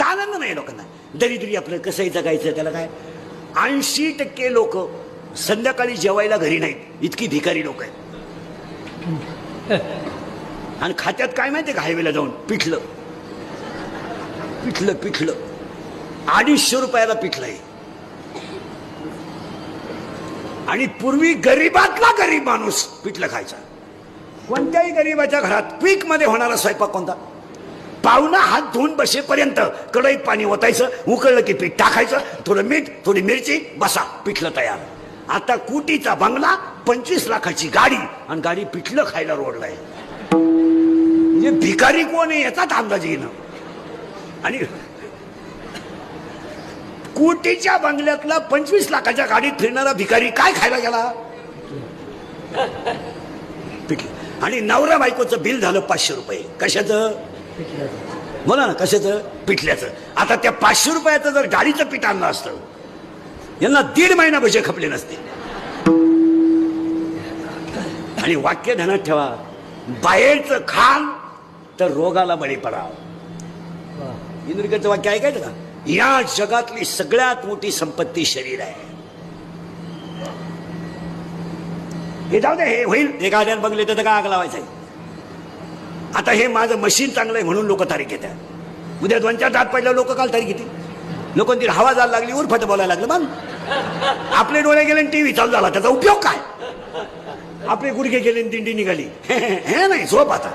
आनंद नाही लोकांना. दरिद्री आपलं कसंही जगायचं त्याला काय. 80% लोक संध्याकाळी जेवायला घरी नाहीत, इतकी भिकारी लोक आहेत. आणि खात्यात काय माहितीये का, हायवेला जाऊन पिठलं पिठलं पिठलं 250 रुपयाला पिठलं आहे. आणि पूर्वी गरीबातला गरीब माणूस पिठलं खायचा. कोणत्याही गरीबाच्या घरात पीक मध्ये होणारा स्वयंपाक कोणता, पाहुणा हात धुवून बसेपर्यंत कढईत पाणी ओतायचं, उकळलं की पीठ टाकायचं, थोडं मीठ थोडी मिरची, बसा पिठलं तयार. आता कोटीचा बंगला, 25 लाखाची गाडी, आणि गाडी पिठलं खायला रोडलाय. म्हणजे भिकारी कोण आहे याचाच अंदाज येणं. आणि कोटीच्या बंगल्यातला 25 लाखाच्या गाडीत फिरणारा भिकारी काय खायला गेला, पिठलं. आणि नवरा बायकोचं बिल झालं 500 रुपये. कशाचं बोला ना, कशाचं, पिठल्याचं. आता त्या 500 रुपयाचं जर गाडीचं पीठ आणलं असतं, यांना 1.5 महिना भजे खपले नसते. आणि वाक्य ध्यानात ठेवा, बाहेरचं खाल तर रोगाला बळी पडा. इंद्रिकाचं वाक्य ऐकायचं का. या जगातली सगळ्यात मोठी संपत्ती शरीर आहे. हे जाऊ दे, हे होईल, एखाद्यानं बघले तर काय आग लावायचं. आता हे माझं मशीन चांगलं आहे म्हणून लोक तारीख घेतात. उद्या 2-4 दात पडल्या लोक काल तारीख घेतील. लोकांची हवा जायला लागली, उरफट बोलायला लागलं. मग आपले डोळे गेले टीव्ही चालू झाला, त्याचा उपयोग काय. आपले गुडघे गेले दिंडी निघाली. हे नाही झोप. आता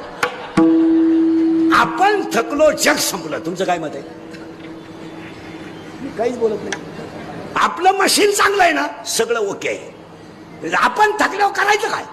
आपण थकलो, जग संपलं. तुमचं काय मत आहे. काहीच बोलत नाही. आपलं मशीन चांगलं आहे ना, सगळं ओके आहे. आपण थकल्यावर करायचं काय.